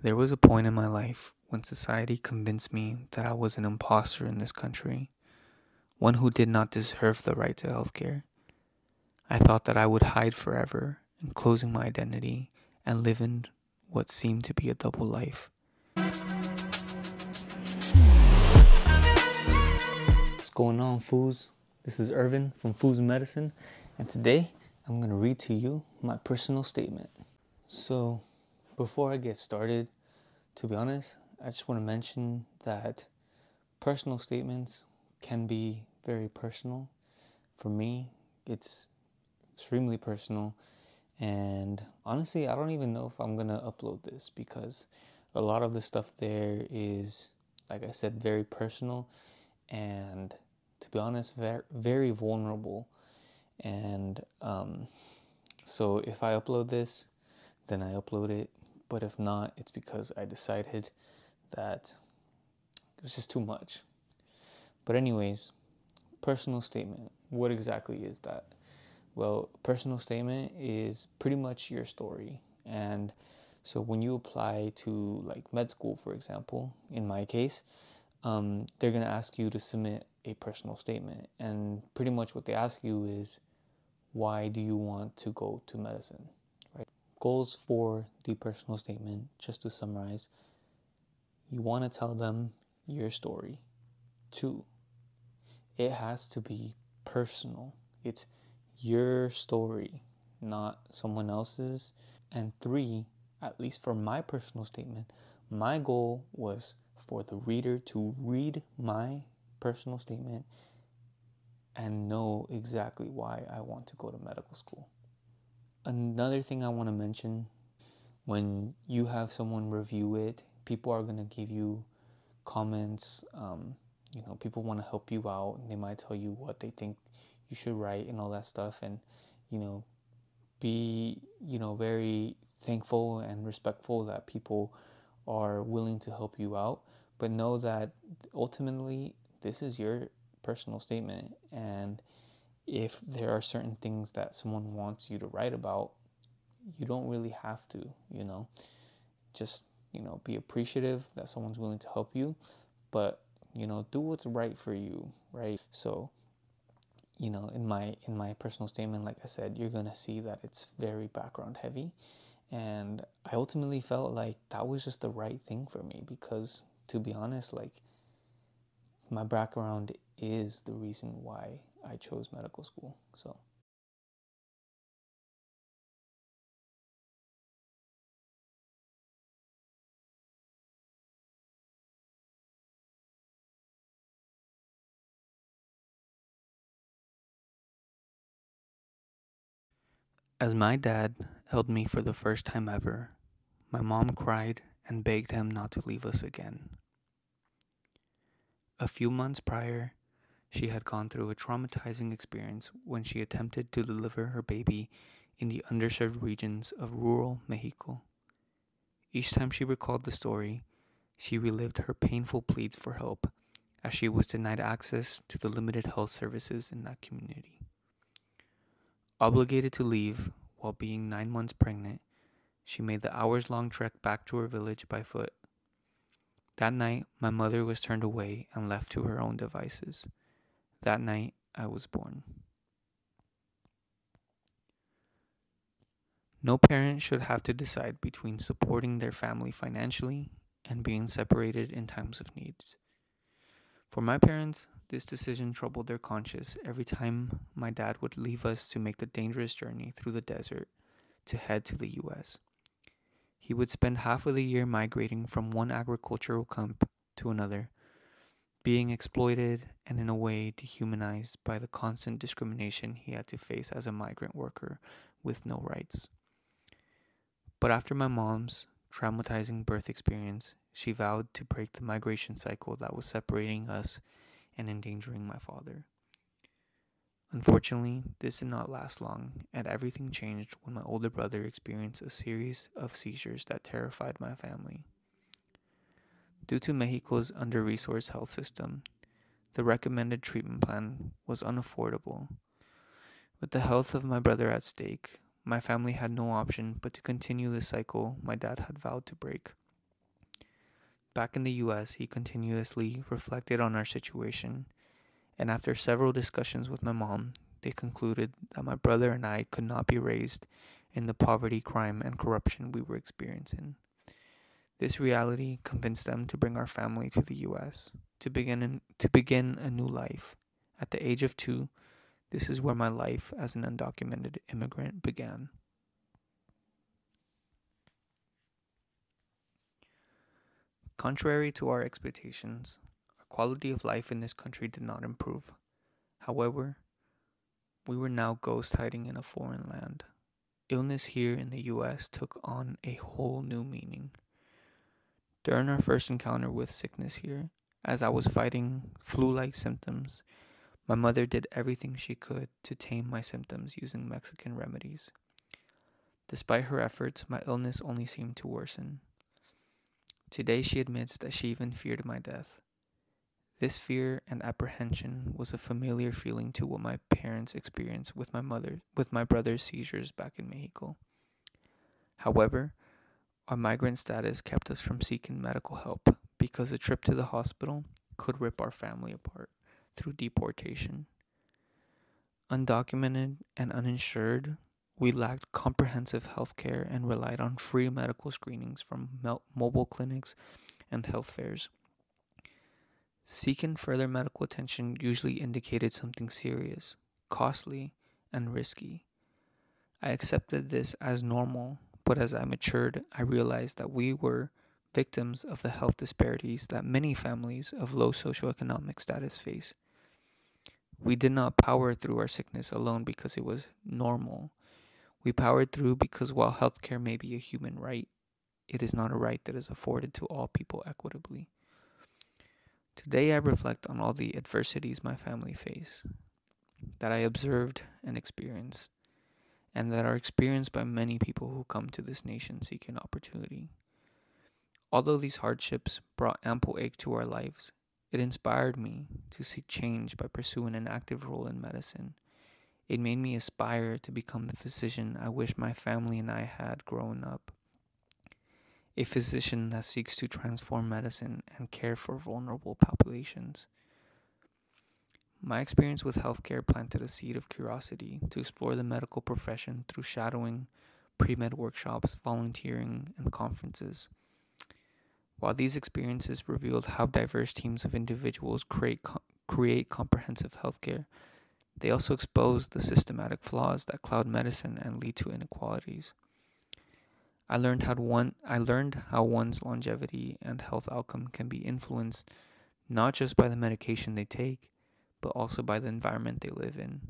There was a point in my life when society convinced me that I was an imposter in this country, one who did not deserve the right to healthcare. I thought that I would hide forever, enclosing my identity and live in what seemed to be a double life. What's going on, fools? This is Irvin from Fools and Medicine, and today I'm going to read to you my personal statement. So, before I get started, to be honest, I just want to mention that personal statements can be very personal. For me, it's extremely personal, and honestly, I don't even know if I'm going to upload this because a lot of the stuff there is, like I said, very personal and, to be honest, very, very vulnerable. And so if I upload this, then I upload it. But if not, it's because I decided that it was just too much. But anyways, personal statement. What exactly is that? Well, personal statement is pretty much your story. And so when you apply to like med school, for example, in my case, they're going to ask you to submit a personal statement. And pretty much what they ask you is, why do you want to go to medicine? Right? Goals for the personal statement, just to summarize, you want to tell them your story. 2, it has to be personal. It's your story, not someone else's. And 3, at least for my personal statement, my goal was for the reader to read my personal statement and know exactly why I want to go to medical school. Another thing I want to mention, when you have someone review it, people are going to give you comments. People want to help you out, and they might tell you what they think you should write and all that stuff. And you know, be very thankful and respectful that people are willing to help you out. But know that ultimately, this is your personal statement, and if there are certain things that someone wants you to write about, you don't really have to. Just be appreciative that someone's willing to help you, but do what's right for you, right? So in my personal statement, like I said, you're gonna see that it's very background heavy, and I ultimately felt like that was just the right thing for me because, to be honest, like, my background is the reason why I chose medical school. So as my dad held me for the first time ever, my mom cried and begged him not to leave us again. A few months prior, she had gone through a traumatizing experience when she attempted to deliver her baby in the underserved regions of rural Mexico. Each time she recalled the story, she relived her painful pleas for help as she was denied access to the limited health services in that community. Obligated to leave while being 9 months pregnant, she made the hours long trek back to her village by foot. That night, my mother was turned away and left to her own devices. That night, I was born. No parent should have to decide between supporting their family financially and being separated in times of needs. For my parents, this decision troubled their conscience every time my dad would leave us to make the dangerous journey through the desert to head to the US. He would spend half of the year migrating from one agricultural camp to another, being exploited and in a way dehumanized by the constant discrimination he had to face as a migrant worker with no rights. But after my mom's traumatizing birth experience, she vowed to break the migration cycle that was separating us and endangering my father. Unfortunately, this did not last long, and everything changed when my older brother experienced a series of seizures that terrified my family. Due to Mexico's under resourced health system, the recommended treatment plan was unaffordable. With the health of my brother at stake, my family had no option but to continue the cycle my dad had vowed to break. Back in the US, he continuously reflected on our situation, and after several discussions with my mom, they concluded that my brother and I could not be raised in the poverty, crime, and corruption we were experiencing. This reality convinced them to bring our family to the US to begin a new life. At the age of 2, this is where my life as an undocumented immigrant began. Contrary to our expectations, our quality of life in this country did not improve. However, we were now ghost hiding in a foreign land. Illness here in the US took on a whole new meaning. During our first encounter with sickness here, as I was fighting flu-like symptoms, my mother did everything she could to tame my symptoms using Mexican remedies. Despite her efforts, my illness only seemed to worsen. Today she admits that she even feared my death. This fear and apprehension was a familiar feeling to what my parents experienced with my brother's seizures back in Mexico. However, our migrant status kept us from seeking medical help because a trip to the hospital could rip our family apart through deportation. Undocumented and uninsured, we lacked comprehensive health care and relied on free medical screenings from mobile clinics and health fairs. Seeking further medical attention usually indicated something serious, costly, and risky. I accepted this as normal, but as I matured, I realized that we were victims of the health disparities that many families of low socioeconomic status face. We did not power through our sickness alone because it was normal. We powered through because while healthcare may be a human right, it is not a right that is afforded to all people equitably. Today I reflect on all the adversities my family faced, that I observed and experienced, and that are experienced by many people who come to this nation seeking opportunity. Although these hardships brought ample ache to our lives, it inspired me to seek change by pursuing an active role in medicine. It made me aspire to become the physician I wish my family and I had growing up. A physician that seeks to transform medicine and care for vulnerable populations. My experience with healthcare planted a seed of curiosity to explore the medical profession through shadowing, pre-med workshops, volunteering, and conferences. While these experiences revealed how diverse teams of individuals create comprehensive healthcare, they also exposed the systematic flaws that cloud medicine and lead to inequalities. I learned how one's longevity and health outcome can be influenced not just by the medication they take, but also by the environment they live in.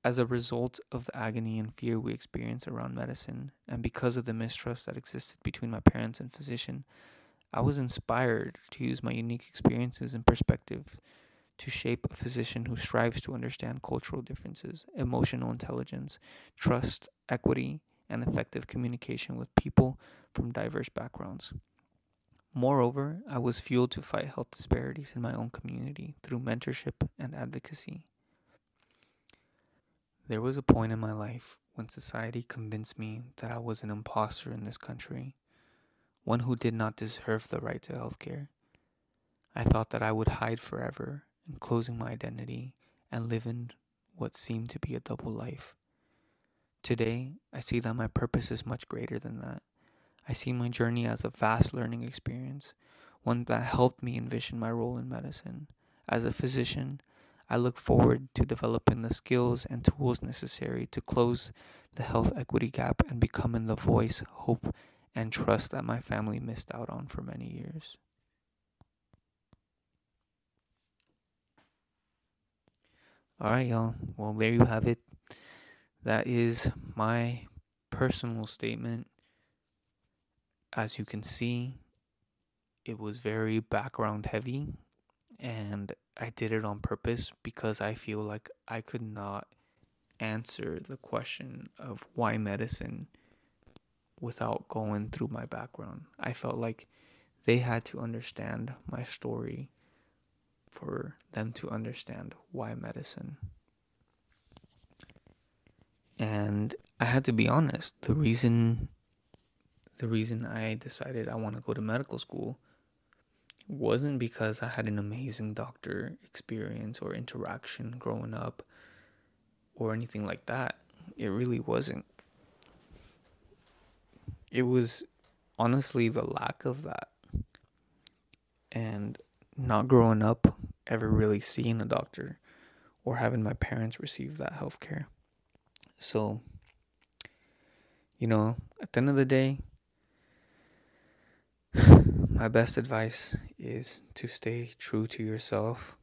As a result of the agony and fear we experience around medicine, and because of the mistrust that existed between my parents and physician, I was inspired to use my unique experiences and perspective to shape a physician who strives to understand cultural differences, emotional intelligence, trust, equity, and effective communication with people from diverse backgrounds. Moreover, I was fueled to fight health disparities in my own community through mentorship and advocacy. There was a point in my life when society convinced me that I was an imposter in this country, one who did not deserve the right to healthcare. I thought that I would hide forever, enclosing my identity and live in what seemed to be a double life. Today, I see that my purpose is much greater than that. I see my journey as a vast learning experience, one that helped me envision my role in medicine. As a physician, I look forward to developing the skills and tools necessary to close the health equity gap and becoming the voice, hope, and trust that my family missed out on for many years. All right, y'all. Well, there you have it. That is my personal statement. As you can see, it was very background heavy, and I did it on purpose because I feel like I could not answer the question of why medicine without going through my background. I felt like they had to understand my story for them to understand why medicine. And I had to be honest, the reason I decided I want to go to medical school wasn't because I had an amazing doctor experience or interaction growing up or anything like that. It really wasn't. It was honestly the lack of that, and not growing up ever really seeing a doctor or having my parents receive that health care. So, at the end of the day, my best advice is to stay true to yourself,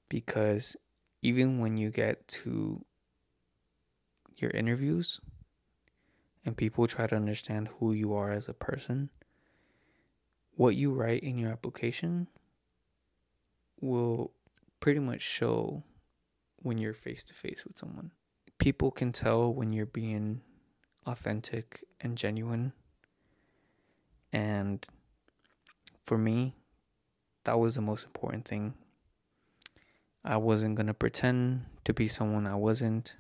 because even when you get to your interviews and people try to understand who you are as a person, what you write in your application will pretty much show when you're face to face with someone. People can tell when you're being authentic and genuine. And for me, that was the most important thing. I wasn't going to pretend to be someone I wasn't.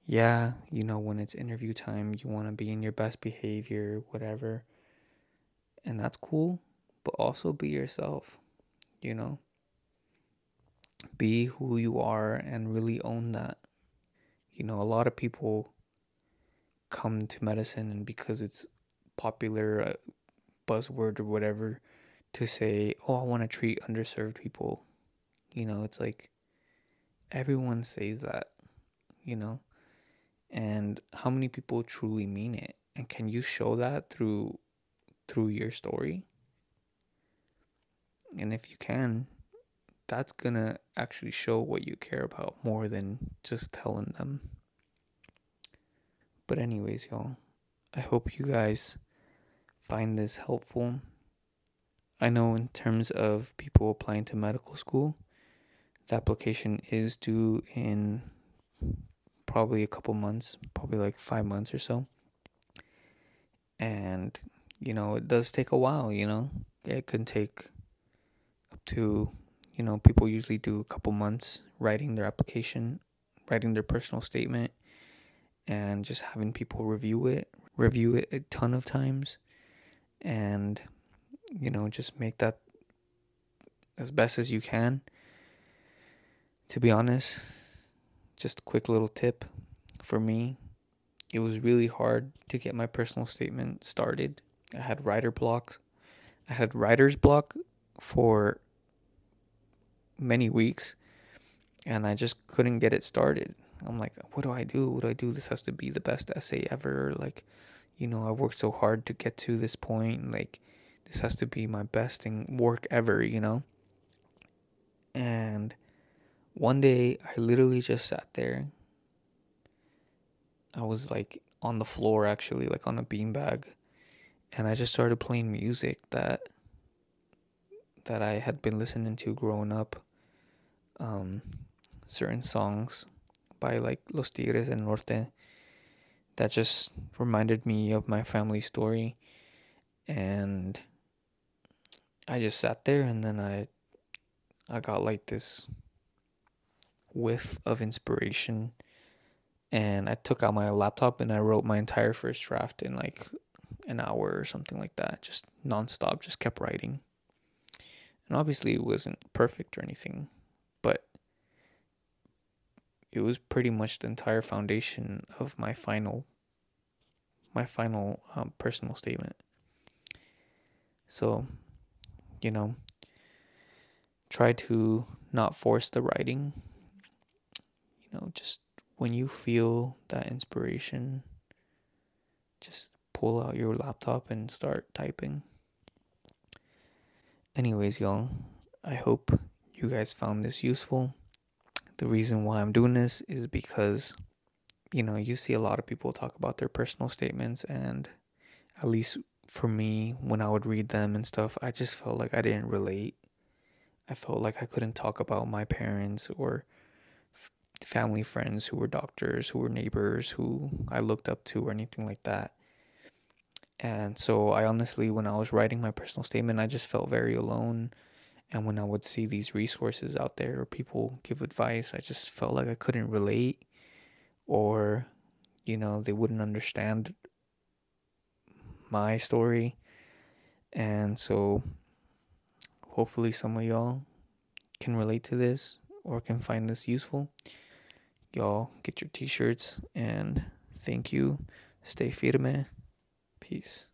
Yeah, when it's interview time, you want to be in your best behavior, whatever. And that's cool. But also be yourself, you know? Be who you are and really own that. A lot of people come to medicine, and because it's popular buzzword or whatever, to say, oh, I want to treat underserved people. It's like everyone says that, and how many people truly mean it? And can you show that through your story? And if you can, that's gonna actually show what you care about more than just telling them. But anyways, y'all, I hope you guys find this helpful. I know in terms of people applying to medical school, the application is due in probably a couple months, probably like 5 months or so. And, it does take a while, It can take up to, people usually do a couple months writing their application, writing their personal statement, and just having people review it a ton of times, and, just make that as best as you can. To be honest, just a quick little tip for me, it was really hard to get my personal statement started. I had writer's block for many weeks, and I just couldn't get it started. I'm like, what do I do? What do I do? This has to be the best essay ever. Like, I worked so hard to get to this point. Like, this has to be my best work ever, And one day, I literally just sat there. I was like on the floor, actually, like on a beanbag, and I just started playing music that I had been listening to growing up. Certain songs by like Los Tigres del Norte that just reminded me of my family story. And I just sat there, and then I got like this whiff of inspiration, and I took out my laptop and I wrote my entire first draft in like an hour or something like that, just nonstop, just kept writing. And obviously it wasn't perfect or anything, but it was pretty much the entire foundation of my final personal statement. So, try to not force the writing. Just when you feel that inspiration, just pull out your laptop and start typing. Anyways, y'all, I hope you guys found this useful. The reason why I'm doing this is because, you see a lot of people talk about their personal statements, and at least for me, when I would read them and stuff, I just felt like I didn't relate. I felt like I couldn't talk about my parents or family friends who were doctors, who were neighbors, who I looked up to, or anything like that. And so I honestly, when I was writing my personal statement, I just felt very alone. And when I would see these resources out there or people give advice, I just felt like I couldn't relate, or, they wouldn't understand my story. And so hopefully some of y'all can relate to this or can find this useful. Y'all get your t-shirts, and thank you. Stay firme. Peace.